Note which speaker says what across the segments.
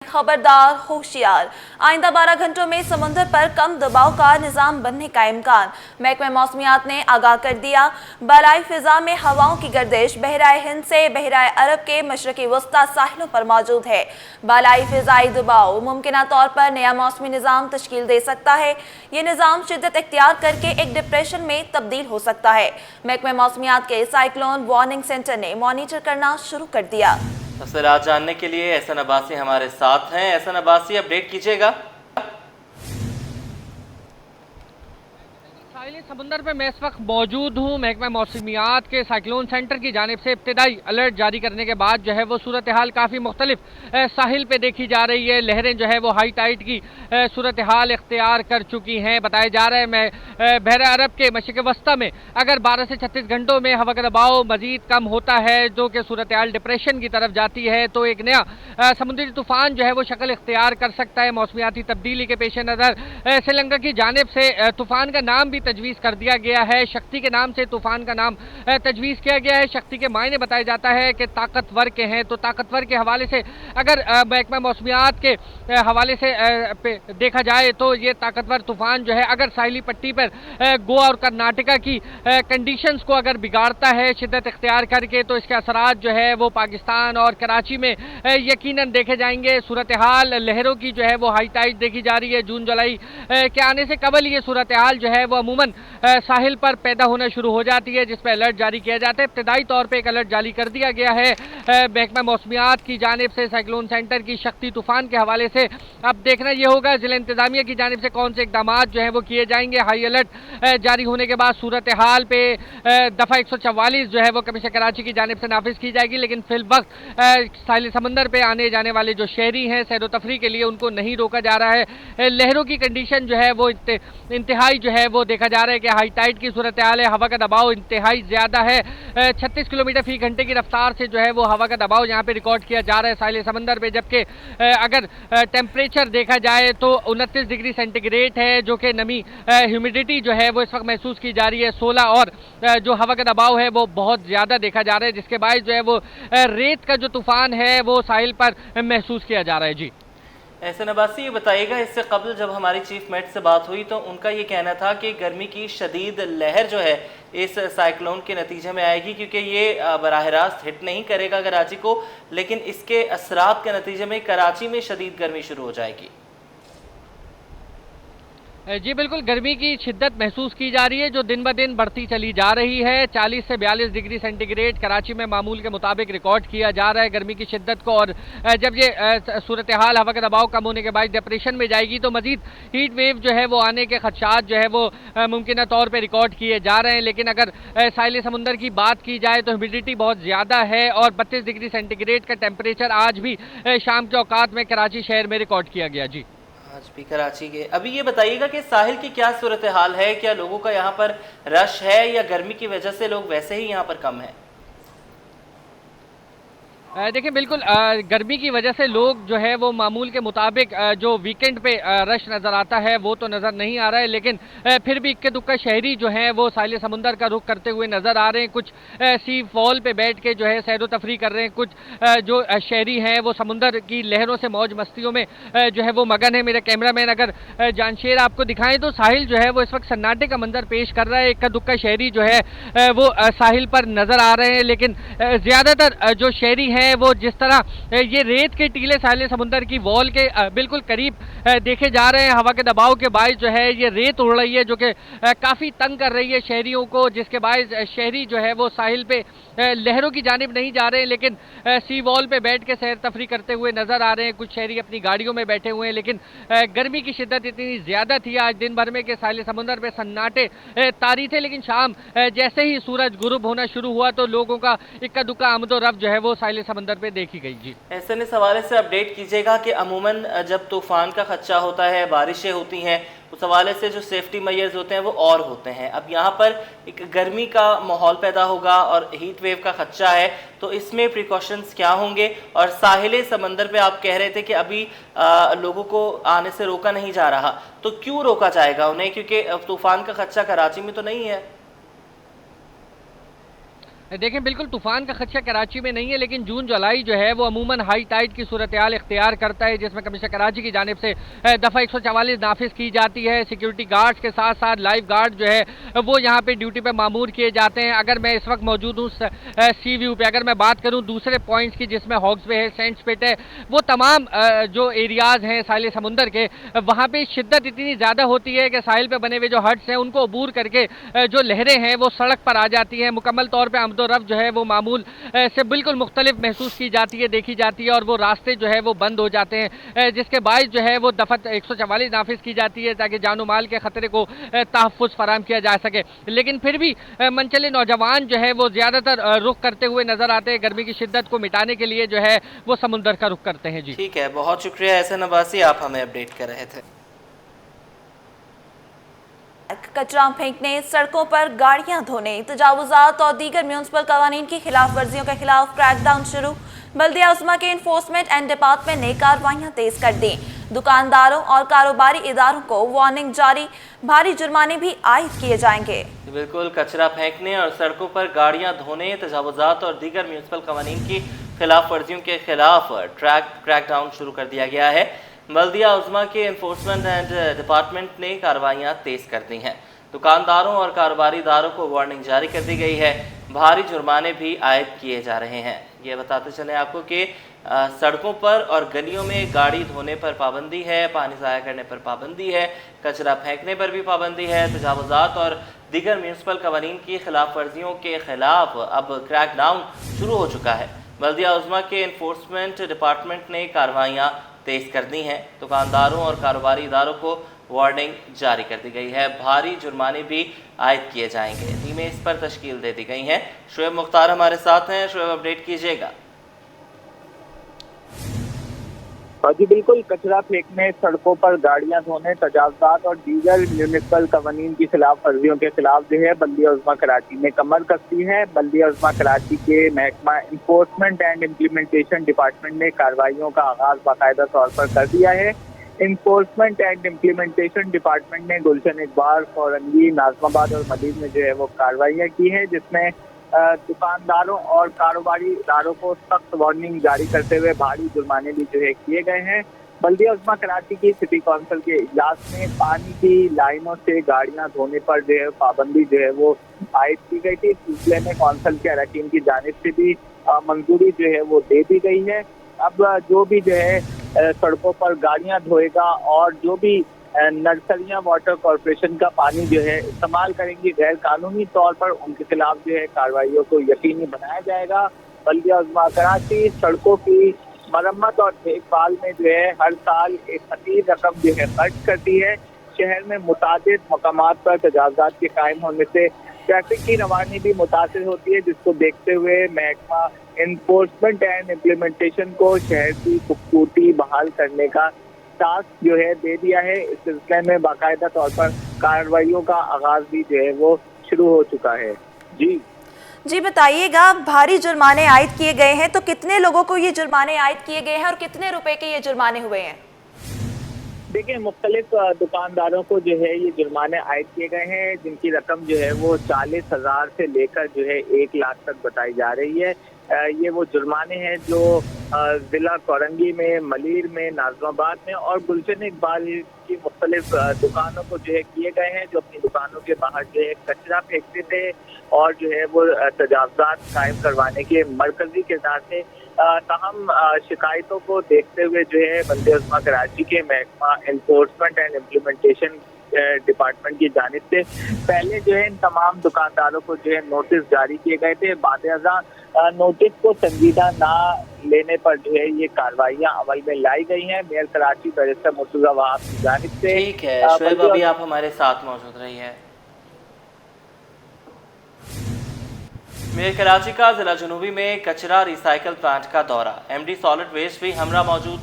Speaker 1: खबरदार होशियार। आइंदा 12 घंटों में समुद्र पर कम दबाव का निजाम बनने का इम्कान। महकमा मौसमियात ने आगाह कर दिया। बालाई फिजा में हवाओं की गर्दिश बहराए हिंद से बहराए अरब के मशरकी वस्ता साहिलों पर मौजूद है। बालाई फिजाई दबाव मुमकिन तौर पर नया मौसमी निजाम तश्कील दे सकता है। ये निजाम शिद्दत इख्तियार करके एक डिप्रेशन में तब्दील हो सकता है। महकमा मौसमियात के साइक्लोन वार्निंग सेंटर ने मॉनिटर करना शुरू कर दिया।
Speaker 2: तफसीलात जानने के लिए एहसन अब्बासी हमारे साथ हैं। एहसन अब्बासी, अपडेट कीजिएगा।
Speaker 3: साहिल समुंदर पे मैं इस वक्त मौजूद हूँ। महकमा मौसमियात के साइक्लोन सेंटर की जानिब से इब्तदाई अलर्ट जारी करने के बाद जो है वो सूरत हाल काफ़ी मुख्तलिफ साहिल पे देखी जा रही है। लहरें जो है वो हाई टाइड की सूरत हाल इख्तियार कर चुकी हैं। बताया जा रहा है मैं बहरा अरब के मशरिक़ वस्ता में अगर 12 से 36 घंटों में हवा का दबाव मजीद कम होता है जो कि सूरत हाल डिप्रेशन की तरफ जाती है तो एक नया समुद्री तूफ़ान जो है वो शक्ल इख्तियार कर सकता है। मौसमियाती तब्दीली के पेश नज़र श्रीलंका की जानिब से तूफ़ान का नाम भी तजवीज़ कर दिया गया है। शक्ति के नाम से तूफान का नाम तजवीज़ किया गया है। शक्ति के मायने बताया जाता है कि ताकतवर के हैं, तो ताकतवर के हवाले से अगर महकमा मौसमियात के हवाले से देखा जाए तो ये ताकतवर तूफान जो है अगर साहिली पट्टी पर गोवा और कर्नाटका की कंडीशंस को अगर बिगाड़ता है शिद्दत इख्तियार करके तो इसके असरात जो है वो पाकिस्तान और कराची में यकीनन देखे जाएंगे। सूरत हाल लहरों की जो है वो हाई टाइड देखी जा रही है। जून जुलाई के आने से कबल ये सूरत हाल जो है वो अमूमन साहिल पर पैदा होना शुरू हो जाती है जिस पर अलर्ट जारी किया जाता है। इब्तदाई तौर पर एक अलर्ट जारी कर दिया गया है महकमा मौसमियात की जानिब से साइक्लोन सेंटर की शक्ति तूफान के हवाले से। अब देखना यह होगा जिला इंतजामिया की जानिब से कौन से इकदाम जो है वो किए जाएंगे। हाई अलर्ट जारी होने के बाद सूरत हाल पे दफ़ा 144 जो है वो कमिश्नर कराची की जानिब से नाफिज की जाएगी, लेकिन फिल वक्त साहिल समंदर पे आने जाने वाले जो शहरी हैं सैर व तफरी के लिए उनको नहीं रोका जा रहा है। लहरों की कंडीशन जो है वो इंतहाई जो है वो देखा जा रहा है कि हाई टाइड की सूरत हाल है। हवा का दबाव इंतहाई ज़्यादा है। 36 किलोमीटर फी घंटे की रफ्तार से जो है वो हवा का दबाव यहाँ पे रिकॉर्ड किया जा रहा है साहिल समंदर पे, जबकि अगर टेम्परेचर देखा जाए तो 29 डिग्री सेंटीग्रेड है जो कि नमी ह्यूमिडिटी जो है वो इस वक्त महसूस की जा रही है 16 और जो हवा का दबाव है वो बहुत ज़्यादा देखा जा रहा है जिसके बायस जो है वो रेत का जो तूफ़ान है वो साहिल पर महसूस किया जा रहा है। जी
Speaker 2: एहसन अब्बासी, ये बताइएगा इससे कबल जब हमारी चीफ मेट से बात हुई तो उनका ये कहना था कि गर्मी की शदीद लहर जो है इस साइक्लोन के नतीजे में आएगी क्योंकि ये बराह रास्त हिट नहीं करेगा कराची को, लेकिन इसके असरात के नतीजे में कराची में शदीद गर्मी शुरू हो जाएगी।
Speaker 3: जी बिल्कुल, गर्मी की शिद्दत महसूस की जा रही है जो दिन ब दिन बढ़ती चली जा रही है। 40 से 42 डिग्री सेंटीग्रेड कराची में मामूल के मुताबिक रिकॉर्ड किया जा रहा है गर्मी की शिद्दत को, और जब ये सूरत हाल हवा का दबाव कम होने के बाद डिप्रेशन में जाएगी तो मजीद हीट वेव जो है वो आने के खदशात जो है वो मुमकिन तौर पर रिकॉर्ड किए जा रहे हैं। लेकिन अगर साहिल समुंदर की बात की जाए तो ह्यूमिडिटी बहुत ज़्यादा है और 32 डिग्री सेंटीग्रेड का टेम्परेचर आज भी शाम के औकात में कराची शहर में रिकॉर्ड किया गया। जी
Speaker 2: आज भी कराची के। अभी ये बताइएगा कि साहिल की क्या सूरत हाल है, क्या लोगों का यहाँ पर रश है या गर्मी की वजह से लोग वैसे ही यहाँ पर कम है?
Speaker 3: देखिए बिल्कुल गर्मी की वजह से लोग जो है वो मामूल के मुताबिक जो वीकेंड पे रश नज़र आता है वो तो नज़र नहीं आ रहा है, लेकिन फिर भी इक्के दुक्का शहरी जो है वो साहिल समुंदर का रुख करते हुए नज़र आ रहे हैं। कुछ सी फॉल पे बैठ के जो है सैर व तफरी कर रहे हैं, कुछ जो शहरी हैं वो समुंदर की लहरों से मौज मस्तियों में जो है वो मगन है। मेरा कैमरा मैन अगर जानशेर आपको दिखाएं तो साहिल जो है वो इस वक्त सन्नाटे का मंजर पेश कर रहा है। इक्का दुक्का शहरी जो है वो साहिल पर नज़र आ रहे हैं, लेकिन ज़्यादातर जो शहरी हैं वो जिस तरह ये रेत के टीले साहिल समुंदर की वॉल के बिल्कुल करीब देखे जा रहे हैं। हवा के दबाव के बायस जो है ये रेत उड़ रही है जो कि काफ़ी तंग कर रही है शहरियों को, जिसके बायस शहरी जो है वो साहिल पे लहरों की जानिब नहीं जा रहे हैं, लेकिन सी वॉल पे बैठ के सैर तफरी करते हुए नज़र आ रहे हैं। कुछ शहरी अपनी गाड़ियों में बैठे हुए हैं, लेकिन गर्मी की शिद्दत इतनी ज़्यादा थी आज दिन भर में कि साहिल समुंदर पे सन्नाटे तारी थे, लेकिन शाम जैसे ही सूरज गुरूब होना शुरू हुआ तो लोगों का इक्का दुक्का आमदो रफ्त जो है वो साहिल समुंदर पे देखी गई। जी
Speaker 2: ऐसे इस हवाले से अपडेट कीजिएगा कि अमूमन जब तूफ़ान का खदशा होता है, बारिशें होती हैं, उस हवाले से जो सेफ्टी मेजर्स होते हैं वो और होते हैं। अब यहाँ पर एक गर्मी का माहौल पैदा होगा और हीट वेव का खदशा है, तो इसमें प्रिकॉशंस क्या होंगे? और साहिल समंदर पे आप कह रहे थे कि अभी लोगों को आने से रोका नहीं जा रहा, तो क्यों रोका जाएगा उन्हें? क्योंकि तूफ़ान का खदशा कराची में तो नहीं है।
Speaker 3: देखें, बिल्कुल तूफान का खदशा कराची में नहीं है, लेकिन जून जुलाई जो है वो अमूमन हाई टाइड की सूरत हाल इख्तियार करता है, जिसमें कमिश्नर कराची की जानिब से दफ़ा 144 नाफिज की जाती है। सिक्योरिटी गार्ड्स के साथ साथ लाइफ गार्ड जो है वो यहाँ पे ड्यूटी पे मामूर किए जाते हैं। अगर मैं इस वक्त मौजूद हूँ सी व्यू पे, अगर मैं बात करूँ दूसरे पॉइंट्स की जिसमें हॉक्स वे है, सेंट स्पिट है, वो तमाम जो एरियाज़ हैं साहिल समुंदर के, वहाँ पे शिद्दत इतनी ज़्यादा होती है कि साहिल पे बने हुए जो हट्स हैं उनको अबूर करके जो लहरें हैं वो सड़क पर आ जाती हैं। मुकम्मल तौर पर आमदोरफ्त जो है वो मामूल से बिल्कुल मुख्तलिफ महसूस की जाती है, देखी जाती है, और वो रास्ते जो है वो बंद हो जाते हैं, जिसके बायस जो है वो दफ़ा 144 नाफिज की जाती है ताकि जानो माल के ख़तरे को तहफ़्फ़ुज़ फराहम किया जा सके। लेकिन फिर भी मनचले नौजवान जो है वो ज़्यादातर रुख करते हुए नज़र आते हैं, गर्मी की शिद्दत को मिटाने के लिए जो है वो समुंदर का रुख करते हैं। जी
Speaker 2: ठीक है, बहुत शुक्रिया एहसन अब्बासी, आप हमें अपडेट कर रहे थे।
Speaker 1: कचरा फेंकने, सड़कों पर गाड़ियां धोने, तजावुजात और दीगर म्यूनसिपल कवानीन की खिलाफ वर्जियों के खिलाफ क्रैकडाउन शुरू। बल्दिया उज़्मा के इन्फोर्समेंट एंड डिपार्टमेंट ने कार्रवाइयां तेज कर दी। दुकानदारों और कारोबारी इदारों को वार्निंग जारी, भारी जुर्माने भी आयद किए जाएंगे।
Speaker 2: बिल्कुल, कचरा फेंकने और सड़कों पर गाड़ियां धोने, तजावुजात और दीगर म्यूनसिपल कवानीन की खिलाफ वर्जियों के खिलाफ क्रैकडाउन शुरू कर दिया गया है। बल्दिया उज़्मा के इन्फोर्समेंट एंड डिपार्टमेंट ने कार्रवाइयाँ तेज़ कर दी हैं। दुकानदारों और कारोबारी इदारों को वार्निंग जारी कर दी गई है, भारी जुर्माने भी आयद किए जा रहे हैं। ये बताते चलें आपको कि सड़कों पर और गलियों में गाड़ी धोने पर पाबंदी है, पानी ज़ाया करने पर पाबंदी है, कचरा फेंकने पर भी पाबंदी है। तजावुजात और दीगर म्यूनसिपल कवानीन की खिलाफ वर्जियों के खिलाफ अब क्रैकडाउन शुरू हो चुका है। बल्दिया उज़्मा के इन्फोर्समेंट डिपार्टमेंट ने कार्रवाइयाँ तेज़ कर दी हैं। दुकानदारों और कारोबारी इदारों को वार्निंग जारी कर दी गई है, भारी जुर्माने भी आयद किए जाएंगे। टीमें इस पर तश्कील दे दी गई हैं। शुएब मुख्तार हमारे साथ हैं। शुएब, अपडेट कीजिएगा।
Speaker 4: जी बिल्कुल, कचरा फेंकने, सड़कों पर गाड़ियां धोने, तजावुजात और दीगर म्यूनिसिपल कवानीन की खिलाफ वर्जियों के खिलाफ जो है बल्दिया उज़्मा कराची ने कमर कसी है। बल्दिया उज़्मा कराची के महकमा इन्फोर्समेंट एंड इम्प्लीमेंटेशन डिपार्टमेंट ने कार्रवाइयों का आगाज बाकायदा तौर पर कर दिया है। इन्फोर्समेंट एंड इम्प्लीमेंटेशन डिपार्टमेंट ने गुलशन इकबाल, फौरंगी, नाज़माबाद और मजीद में जो है वो कार्रवाइयाँ की है, जिसमें दुकानदारों और कारोबारी इदारों को सख्त वार्निंग जारी करते हुए भारी जुर्माने भी जो है किए गए हैं। बल्दिया उज़्मा कराची की सिटी काउंसिल के इजलास में पानी की लाइनों से गाड़ियां धोने पर जो है पाबंदी जो है वो आयद की गई थी। इस सिलसिले में काउंसिल के अरकान की जानिब से भी मंजूरी जो है वो दे दी गई है। अब जो भी जो है सड़कों पर गाड़ियां धोएगा और जो भी नर्सरियां वाटर कॉरपोरेशन का पानी जो है इस्तेमाल करेंगी गैर कानूनी तौर पर, उनके खिलाफ जो है कार्रवाइयों को यकीनी बनाया जाएगा। बल्दिया उज़्मा कराची सड़कों की मरम्मत और देखभाल में जो है हर साल एक खतीर रकम जो है खर्च करती है। शहर में मुतादिद मकामात पर तजावुजात के कायम होने से ट्रैफिक की रवानी भी मुतासिर होती है, जिसको देखते हुए महकमा इन्फोर्समेंट एंड इम्प्लीमेंटेशन को शहर की खूबसूरती बहाल करने का टास्क जो है दे दिया है। इस सिलसिले में बाकायदा तौर पर कार्रवाइयों का आगाज भी जो है वो शुरू हो चुका है। जी
Speaker 1: बताइएगा, भारी जुर्माने आयद किए गए हैं, तो कितने लोगों को ये जुर्माने आयद किए गए हैं और कितने रुपए के ये जुर्माने हुए हैं?
Speaker 4: देखिए, मुख्तलिफ दुकानदारों को जो है ये जुर्माने आयद किए गए हैं, जिनकी रकम जो है वो 40,000 से लेकर जो है 1 लाख तक बताई जा रही है। ये वो जुर्माने हैं जो जिला कोरंगी में, मलीर में, नाज़माबाद में और गुलशन इकबाल की मुख्तलिफ दुकानों को जो है किए गए हैं, जो अपनी दुकानों के बाहर जो है कचरा फेंकते थे और जो है वो तजावुजात कायम करवाने के मरकजी किरदार थे। तमाम शिकायतों को देखते हुए जो है बल्दिया उज़्मा कराची के महकमा इन्फोर्समेंट एंड इम्प्लीमेंटेशन डिपार्टमेंट की जानिब से पहले जो है इन तमाम दुकानदारों को जो है नोटिस जारी किए गए थे। बाद नोटिस को संजीदा ना लेने पर जो है ये कार्रवाइयाँ अमल में लाई गई हैं। मेयर कराची बैरिस्टर मुर्तज़ा वहाब की जानिब से।
Speaker 2: ठीक है शुएब, अभी आप हमारे साथ मौजूद रही है। मेयर कराची का जिला जनूबी में कचरा रिसाइकल प्लांट का दौरा, एमडी सॉलिड वेस्ट भी हमरा मौजूद।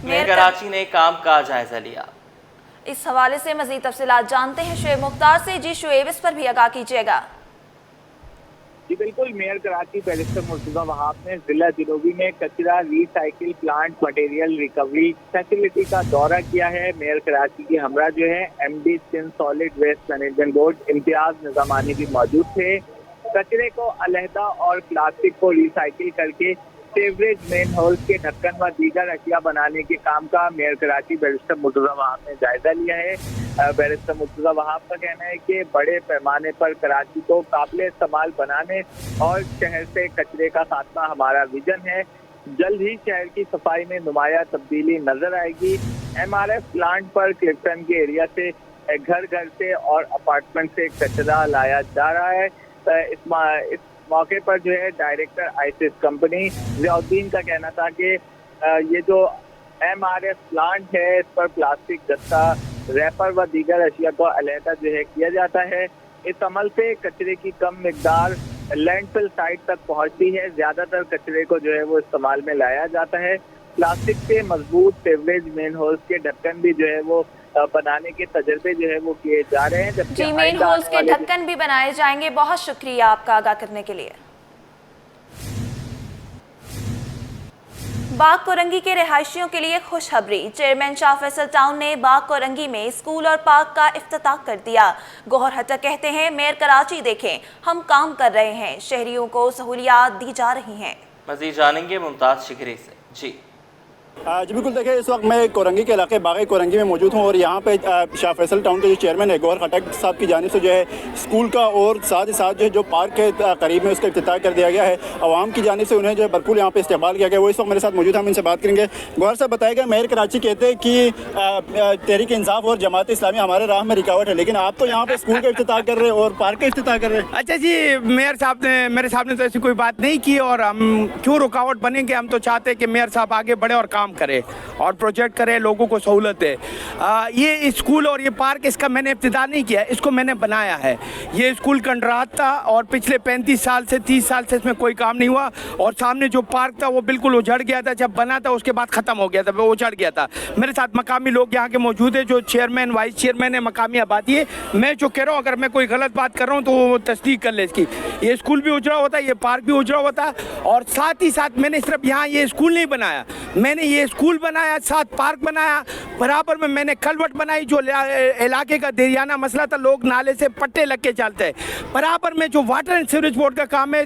Speaker 2: मेयर कराची ने काम का जायजा लिया।
Speaker 1: इस हवाले से मजीद तफसीलात जानते हैं शुएब मुख्तार से। जी शुएब, इस पर भी आगाह कीजिएगा।
Speaker 4: जी बिल्कुल, मेयर कराची बैरिस्टर मुर्तज़ा वहाब ने जिला जनूबी में कचरा recycle plant material recovery facility का दौरा किया है। मेयर कराची की हमरा जो है MD solid waste management board Imtiyaz Nizamani भी मौजूद थे। कचरे को अलहदा और प्लास्टिक को रिसाइकिल करके सीवरेज मेन होल्स के ढक्कन व दीगर अशिया बनाने के काम का मेयर कराची बैरिस्टर मुर्तजा वहाब ने जायजा लिया है। बैरिस्टर मुर्तजा वहाब का कहना है कि बड़े पैमाने पर कराची को काबिल इस्तेमाल बनाने और शहर से कचरे का खात्मा हमारा विजन है। जल्द ही शहर की सफाई में नुमाया तब्दीली नजर आएगी। MRF प्लांट पर क्लिफ्टन के एरिया से घर घर से और अपार्टमेंट से कचरा लाया जा रहा है। इस मौके पर जो है डायरेक्टर आईसिस कंपनी जियाउद्दीन का कहना था कि ये जो MRF प्लांट है इस पर प्लास्टिक गत्ता, रैपर व दीगर अशिया को अलहदा जो है किया जाता है। इस अमल से कचरे की कम मिकदार लैंडफिल साइट तक पहुंचती है। ज्यादातर कचरे को जो है वो इस्तेमाल में लाया जाता है। प्लास्टिक से मजबूत सीवरेज मेन होल्स के ढक्कन भी जो है वो बनाने के तजर्बे जो है वो किए जा रहे हैं।
Speaker 1: जी, मेन होल्स के ढक्कन भी बनाए जाएंगे। बहुत शुक्रिया आपका आगाह करने के लिए। बाग कोरंगी के रिहायशियों के लिए खुशखबरी। चेयरमैन शाह फैसल टाउन ने बाग कोरंगी में स्कूल और पार्क का इफ्तिताह कर दिया। गौहर हटक कहते हैं, मेयर कराची देखें, हम काम कर रहे हैं, शहरियों को सहूलियात दी जा रही हैं।
Speaker 2: मजीद जानेंगे मुमताज शिकरी से। जी
Speaker 5: बिल्कुल, देखिए इस वक्त मैं कोरंगी के इलाके बाग कोरंगी में मौजूद हूँ और यहाँ पे शाह फैसल टाउन के जो चेयरमैन है गौहर खटक साहब की जानिब से जो है स्कूल का और साथ ही साथ जो पार्क के करीब में उसका इफ्तिताह कर दिया गया है। आवाम की जानिब से उन्हें जो है भरपूर यहाँ पे इस्तेमाल किया गया। वो इस वक्त मेरे साथ मौजूद है, हम इनसे बात करेंगे। गौहर साहब बताएगा, मेयर कराची कहते हैं कि तहरीक इंसाफ और जमात इस्लामी हमारे राह में रुकावट है, लेकिन आप तो यहाँ पे स्कूल का इफ्तिताह कर रहे हैं और पार्क का इफ्तिताह कर रहे हैं।
Speaker 6: अच्छा जी, मेयर साहब ने मेरे सामने तो ऐसी कोई बात नहीं की और हम क्यों रुकावट बनेंगे। हम तो चाहते हैं कि मेयर साहब आगे बढ़े और काम करे और प्रोजेक्ट करे, लोगों को सहूलत है। ये स्कूल और ये पार्क इसका मैंने इब्तिदा नहीं किया, इसको मैंने बनाया है। ये स्कूल कंट्राक्ट था और पिछले 35 साल से 30 साल से इसमें कोई काम नहीं हुआ और सामने जो पार्क था वो बिल्कुल उजड़ गया था। जब बना था उसके बाद ख़त्म हो गया था, वो उजड़ गया था। मेरे साथ मकामी लोग यहाँ के मौजूद है, जो चेयरमैन वाइस चेयरमैन है, मकामी आबादी है। मैं जो कह रहा हूँ, अगर मैं कोई गलत बात कर रहा हूँ तो वो तस्दीक कर ले इसकी। ये स्कूल भी उजड़ा हुआ था, ये पार्क भी उजड़ा हुआ था और साथ ही साथ मैंने सिर्फ यहाँ ये स्कूल नहीं बनाया, मैंने ये स्कूल बनाया, साथ पार्क बनाया, बराबर में मैंने कलवट बनाई। जो इलाके का देरियाना मसला था, लोग नाले से पट्टे लग के चलते हैं। बराबर में जो वाटर एंड सीवरेज बोर्ड का काम है,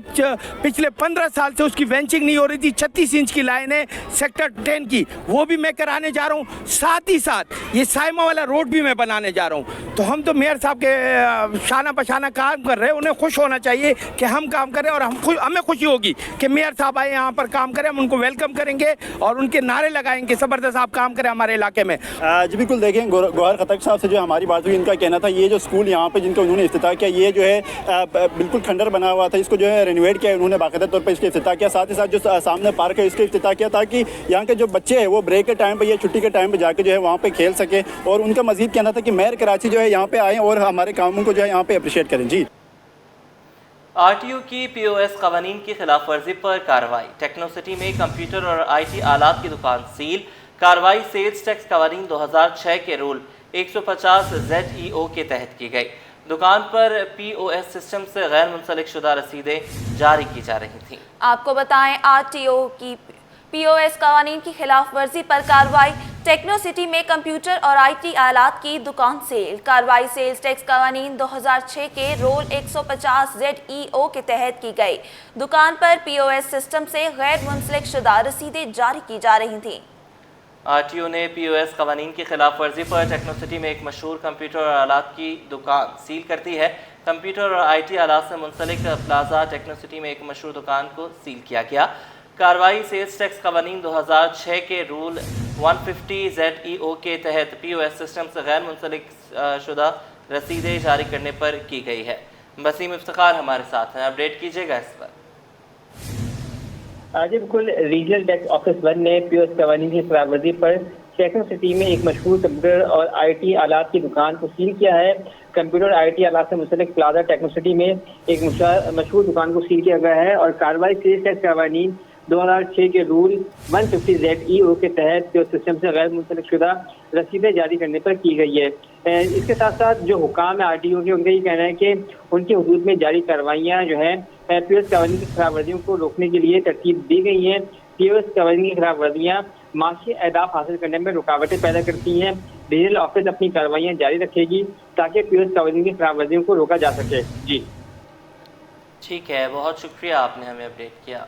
Speaker 6: पिछले 15 साल से उसकी वेंचिंग नहीं हो रही थी। 36 इंच की लाइन है सेक्टर 10 की, वो भी मैं कराने जा रहा हूँ। साथ ही साथ ये साइमा वाला रोड भी मैं बनाने जा रहा हूँ। तो हम तो मेयर साहब के शाना बशाना काम कर रहे हैं, उन्हें खुश होना चाहिए कि हम काम करें और हमें खुशी होगी कि मेयर साहब आए यहाँ पर काम करें। हम उनको वेलकम करेंगे और उनके नारे लगाएंगे, ज़बरदस्त आप काम करें हमारे इलाके में।
Speaker 5: जी बिल्कुल, देखें गौहर खटक साहब से जो हमारी बात हुई, इनका कहना था ये जो स्कूल यहाँ पे जिनका उन्होंने इफ्तिताह किया, ये जो है बिल्कुल खंडर बना हुआ था, इसको जो है रेनोवेट किया उन्होंने, बाकायदा तौर पर इसका इफ्तिताह किया। साथ ही साथ जो सामने पार्क है इसका इफ्तिताह किया ताकि यहाँ के जो बच्चे हैं वो ब्रेक के टाइम पर या छुट्टी के टाइम पर जाकर जो है वहाँ पर खेल सके। और उनका मजीद कहना था कि मेयर कराची जो है यहाँ पे आएँ और हमारे कामों को जो है यहाँ पे अप्रिशिएट करें। जी,
Speaker 2: RTO की POS कवानीन की खिलाफ वर्जी पर कार्रवाई। टेक्नोसिटी में कंप्यूटर और IT आलात की दुकान सील। कार्रवाई सेल्स टैक्स कवानीन 2006 के रूल 150 ZEO के तहत की गई। दुकान पर POS सिस्टम से गैर मुंसलिक शुदा रसीदें जारी की जा रही थीं।
Speaker 1: आपको बताएं, RTO की POS कवानीन की खिलाफ वर्जी पर कार्रवाई। टेक्नोसिटी में कंप्यूटर और IT आलात की दुकान सेल। कार्रवाई सेल्स टैक्स कवानीन 2006 के रोल 150 ZEO के तहत की गई। दुकान पर POS सिस्टम से गैर मुंसलिक शुदा रसीदें जारी की जा रही थीं।
Speaker 2: RTO ने POS कवानीन की खिलाफ वर्जी पर टेक्नोसिटी में एक मशहूर कंप्यूटर और आलात की दुकान सील कर दी है। कंप्यूटर और IT आलात से मुंसलिक प्लाजा टेक्नोसिटी में एक मशहूर दुकान को सील किया गया। कार्रवाई सेल्स टैक्स कवानीन 2006 के रूल 150 ZEO के तहत POS सिस्टम से गैर मुंसलिक शुदा रसीदें जारी करने पर की गई है। वसीम इफ्तिखार हमारे साथ हैं, अपडेट कीजिएगा इस पर।
Speaker 7: आज बिल्कुल, रीजनल टैक्स ऑफिस 1 ने POS कवानीन की खिलाफ वर्जी पर टेक्नोसिटी में एक मशहूर कंप्यूटर और IT आलात की दुकान को सील किया है। कंप्यूटर और IT आलात से मुंसलिक प्लाजा टेक्नोसिटी में एक मशहूर दुकान को सील किया गया है और कार्रवाई सेल्स टैक्स कवानीन 2006 के रूल 150 ZEO के तहत जो सिस्टम से गैर मुंसलिक शुदा रसीदें जारी करने पर की गई है। इसके साथ साथ जो हुकाम है RTO के, उनका ये कहना है कि उनके हुदूद में जारी कार्रवाइयाँ जो है POS कवानीन की खिलाफ वर्जियों को रोकने के लिए तरतीब दी गई हैं। POS कवानीन की खिलाफ वर्जियाँ माशी अहदाफ हासिल करने में रुकावटें पैदा करती हैं। रीजनल ऑफिस अपनी कार्रवाइयाँ जारी रखेगी ताकि POS कवानीन की खिलाफ वर्जियों को रोका जा सके। जी।
Speaker 2: ठीक है, बहुत शुक्रिया आपने हमें अपडेट किया।